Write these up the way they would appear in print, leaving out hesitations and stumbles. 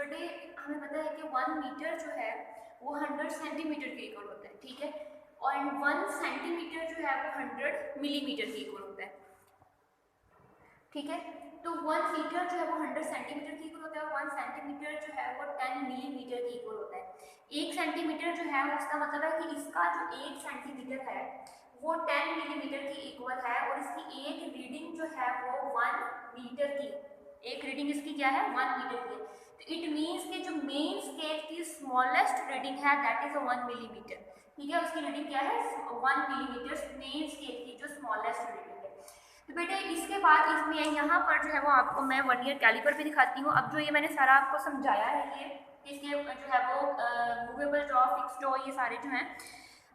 बेटे हमें पता है कि 1 मीटर जो है वो 100 सेंटीमीटर के इक्वल होता है, ठीक है, और 1 सेंटीमीटर जो है वो 100 मिलीमीटर के इक्वल होता है, ठीक है। तो 1 मीटर जो है वो 100 सेंटीमीटर के इक्वल होता है और 1 सेंटीमीटर जो है वो 10 मिलीमीटर के इक्वल होता है। 1 सेंटीमीटर जो है उसका मतलब है कि इसका जो 1 सेंटीमीटर है वो 10 मिलीमीटर के इक्वल है और इसकी एक रीडिंग जो है वो 1 मीटर की, एक रीडिंग इसकी क्या है 1 मीटर की। तो इट मीन्स कि जो मेन स्केल की स्मॉलेस्ट रीडिंग है दैट इज 1 मिलीमीटर, ठीक है, उसकी रीडिंग क्या है 1 मिलीमीटर मेन स्केल की जो स्मॉलेस्ट रीडिंग है। तो बेटे इसके बाद इसमें यहाँ पर जो है वो आपको मैं वर्नियर कैलिपर भी दिखाती हूँ। अब जो ये मैंने सारा आपको समझाया है ये इसके जो है वो मूवेबल जॉ, फिक्स जॉ, ये सारे जो हैं।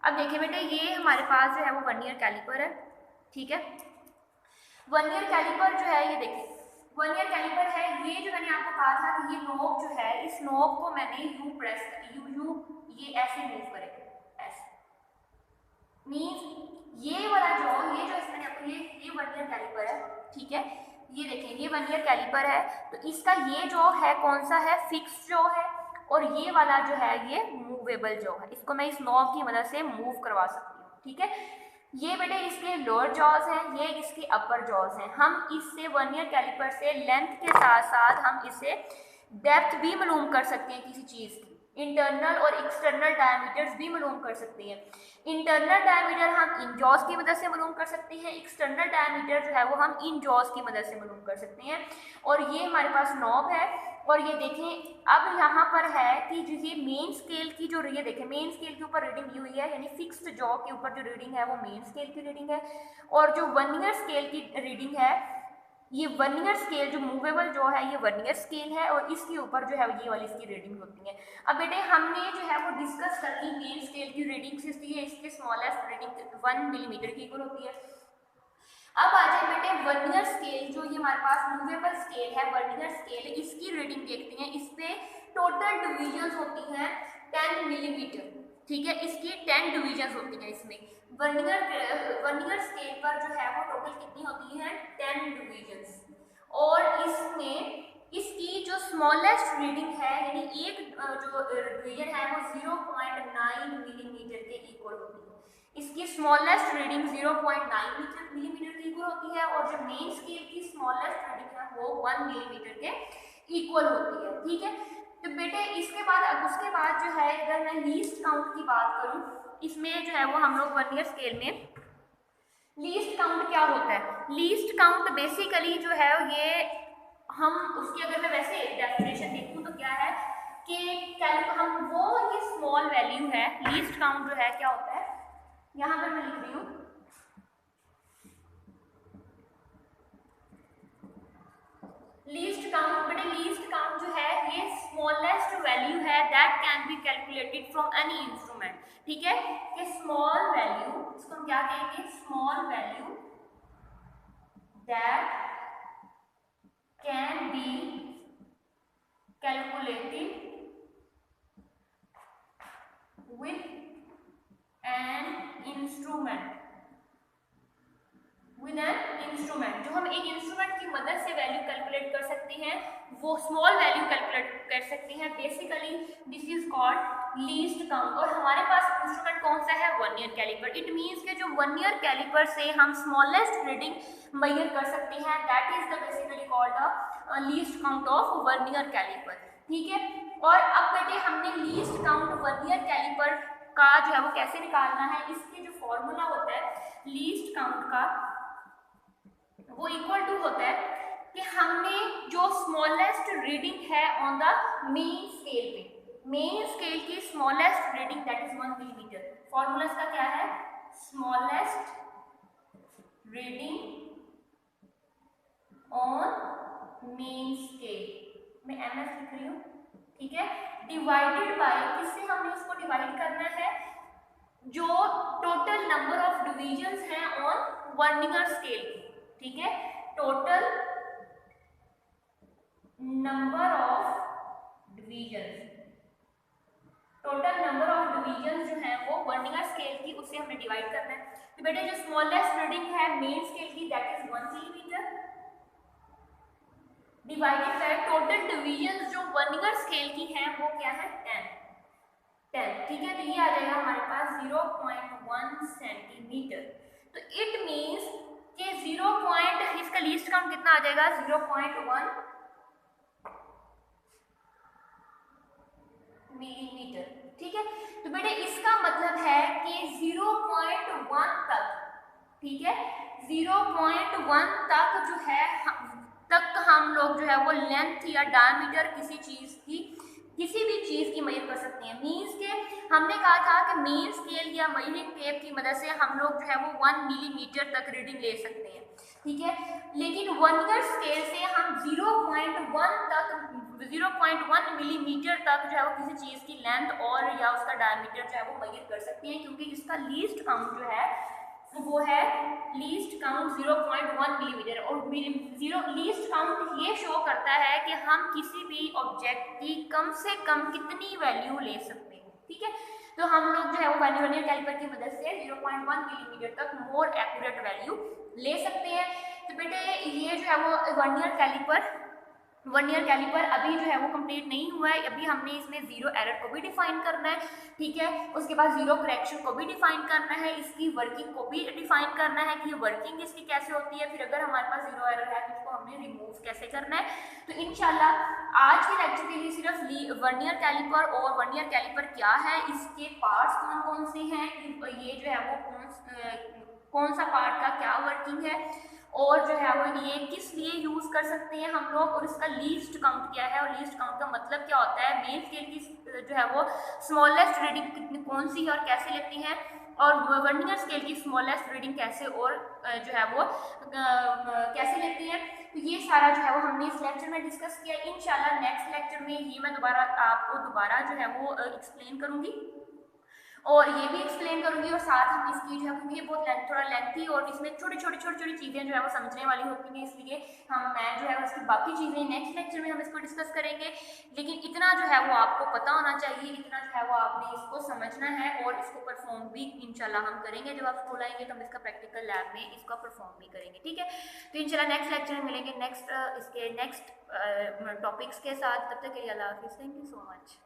अब देखिए बेटे ये हमारे पास जो है वो वर्नियर कैलिपर है, ठीक है। वर्नियर कैलिपर जो है ये देखिए वर्नियर कैलिपर है, ये जो मैंने आपको कहा था कि ये नोब जो है इस नोब को मैंने यू प्रेस यू ये ऐसे मूव करेंगे, ऐसे मीन्स ये वाला जो मैंने आपको ये वर्नियर कैलिपर है, ठीक है। ये देखें ये वर्नियर कैलिपर है तो इसका ये जो है कौन सा है फिक्स जो है और ये वाला जो है ये मूवेबल जो है, इसको मैं इस नॉब की मदद से मूव करवा सकती हूँ, ठीक है। ये बेटे इसके लोअर जॉज हैं, ये इसके अपर जॉज हैं। हम इससे वर्नियर कैलिपर से लेंथ के साथ साथ हम इसे डेप्थ भी मालूम कर सकते हैं किसी चीज़ की, इंटरनल और एक्सटर्नल डायमीटर्स भी मालूम कर सकते हैं। इंटरनल डायमीटर हम इन जॉज की मदद से मालूम कर सकते हैं, एक्सटर्नल डायमीटर जो है वो हम इन जॉज की मदद से मालूम कर सकते हैं। और ये हमारे पास नॉब है और ये देखें अब यहाँ पर है कि जो ये मेन स्केल की जो ये देखें मेन स्केल के ऊपर रीडिंग दी हुई है, यानी फिक्स्ड जॉ के ऊपर जो रीडिंग है वो मेन स्केल की रीडिंग है और जो वर्नियर स्केल की रीडिंग है ये वर्नियर स्केल जो मूवेबल जो है ये वर्नियर स्केल है और इसके ऊपर जो है ये वाली इसकी रीडिंग होती है। अब बेटे हमने जो है वो डिस्कस कर ली मेन स्केल की रीडिंग से, इसकी स्मॉलेस्ट रीडिंग 1 मिलीमीटर की इक्वल होती है। अब आ जाए बेटे वर्नियर स्केल, जो ये हमारे पास मूवेबल स्केल है वर्नियर स्केल, इसकी रीडिंग देखते हैं। इस पे टोटल डिविजन्स होती हैं 10 मिलीमीटर, ठीक है, इसकी 10 डिविजन्स होती हैं इसमें। वर्नियर स्केल पर जो है वो टोटल कितनी होती है 10 डिविजन्स और इसमें इसकी जो स्मॉलेस्ट रीडिंग है यानी एक जो डिवीजन है वो 0.9 मिलीमीटर के इक्वल होती है। इसकी स्मॉलेस्ट रीडिंग 0.9 मिलीमीटर के इक्वल होती है और जो मेन स्केल की स्मॉलेस्ट रीडिंग है वो 1 मिलीमीटर के इक्वल होती है, ठीक है। तो बेटे इसके बाद उसके बाद जो है अगर मैं लीस्ट काउंट की बात करूं, इसमें जो है वो हम लोग वर्नियर स्केल में लीस्ट काउंट क्या होता है, लीस्ट काउंट बेसिकली जो है ये हम उसकी अगर मैं वैसे डेफिनेशन देखूं तो क्या है कि हम वो ये स्मॉल वैल्यू है, लीस्ट काउंट जो है क्या होता है, यहां पर मैं लिख रही हूं least count. But least count जो है ये स्मॉलेस्ट वैल्यू है that can be calculated from any instrument, ठीक है, कि स्मॉल वैल्यू इसको हम क्या कहेंगे small value that can be calculated with an instrument, जो हम एक इंस्ट्रूमेंट की मदद से वैल्यू कैलकुलेट कर सकते हैं वो स्मॉल वैल्यू कैलकुलेट कर सकते हैं। Basically this is called least count और हमारे पास इंस्ट्रूमेंट कौन सा है वर्नियर कैलिपर। इट मीन्स के जो वर्नियर कैलिपर से हम स्मॉलेस्ट रीडिंग मेजर कर सकते हैं that is the basically called the least count of vernier calliper, ठीक है। और अब बेटे हमने लीस्ट काउंट वर्नियर कैलिपर का जो है वो कैसे निकालना है, इसके जो फॉर्मूला होता है लीस्ट काउंट का वो इक्वल टू होता है कि हमने जो स्मॉलेस्ट रीडिंग है ऑन द मेन स्केल पे, मेन स्केल की smallest reading that is 1 millimetre, formula इसका क्या है smallest reading on main scale, मैं एमएस लिख रही हूँ, ठीक है, डिवाइडेड बाय किससे हमने उसको डिवाइड करना है जो टोटल नंबर ऑफ डिविजन्स हैं ऑन वर्नियर स्केल, ठीक है, total number of divisions, total number of divisions जो है वो वर्नियर स्केल की उससे हमने डिवाइड करना है। तो बेटे जो स्मॉलेस्ट रीडिंग है मेन स्केल की that is 1 millimetre divided by total divisions जो वर्नियर स्केल की है वो क्या है 10, ठीक है। तो ये आ जाएगा हमारे पास 0.1 सेंटीमीटर। तो इट मीन्स कि 0 पॉइंट, इसका लीस्ट काउंट कितना आ जाएगा 0.1 मिलीमीटर, ठीक है। तो बेटे इसका मतलब है कि 0.1 तक, ठीक है, 0.1 तक जो है हम लोग जो है वो लेंथ या डायमीटर किसी चीज की, किसी भी चीज की मेजर कर सकते हैं। मीन्स के हमने कहा था कि मेन स्केल या मेजरिंग टेप की मदद से हम लोग जो है वो 1 मिलीमीटर तक रीडिंग ले सकते हैं, ठीक है। लेकिन वर्नियर स्केल से हम 0.1 मिलीमीटर तक जो है वो किसी चीज की लेंथ और या उसका डायमीटर जो है वो मेजर कर सकते हैं, क्योंकि इसका लीस्ट काउंट जो है वो है लीस्ट काउंट 0.1 मिलीमीटर। और लीस्ट काउंट ये शो करता है कि हम किसी भी ऑब्जेक्ट की कम से कम कितनी वैल्यू ले सकते हैं, ठीक है। तो हम लोग जो है वो वर्नियर कैलिपर की मदद से 0.1 मिलीमीटर तक मोर एक्यूरेट वैल्यू ले सकते हैं। तो बेटे ये जो है वो वर्नियर कैलिपर अभी जो है वो कंप्लीट नहीं हुआ है, अभी हमने इसमें जीरो एरर को भी डिफाइन करना है, ठीक है। उसके बाद जीरो करेक्शन को भी डिफाइन करना है, इसकी वर्किंग को भी डिफाइन करना है कि ये वर्किंग इसकी कैसे होती है, फिर अगर हमारे पास जीरो एरर है तो उसको हमने रिमूव कैसे करना है। तो इंशाल्लाह आज के लेक्चर के लिए सिर्फ वर्नियर कैलिपर और वर्नियर कैलिपर क्या है, इसके पार्ट्स कौन कौन से हैं, ये जो है वो कौन सा पार्ट का क्या वर्किंग है, और जो है वो ये किस लिए यूज कर सकते हैं हम लोग, और इसका लीस्ट काउंट क्या है, और लीस्ट काउंट का मतलब क्या होता है, मेन स्केल की जो है वो स्मॉलेस्ट रीडिंग कितनी कौन सी है और कैसे लेती है, और वर्नियर स्केल की स्मॉलेस्ट रीडिंग कैसे और जो है वो कैसे लेती है। तो ये सारा जो है वो हमने इस लेक्चर में डिस्कस किया। इंशाल्लाह नेक्स्ट लेक्चर में ये मैं आपको दोबारा जो है वो एक्सप्लेन करूंगी, और ये भी एक्सप्लेन करूंगी, और साथ हम इसकी जो है, क्योंकि ये बहुत थोड़ा लेंथी और इसमें छोटी छोटी चीज़ें जो है वो समझने वाली होती हैं, इसलिए मैं जो है उसकी बाकी चीज़ें नेक्स्ट लेक्चर में हम इसको डिस्कस करेंगे। लेकिन इतना जो है वो आपको पता होना चाहिए, इतना जो है वो आपने इसको समझना है, और इसको परफॉर्म भी इंशाल्लाह हम करेंगे। जब आप स्कूल आएंगे तो हम इसका प्रैक्टिकल लैब में इसका परफॉर्म भी करेंगे, ठीक है। तो इंशाल्लाह नेक्स्ट लेक्चर में मिलेंगे इसके नेक्स्ट टॉपिक्स के साथ। तब तक के लिए अल्लाह हाफिज़, थैंक यू सो मच।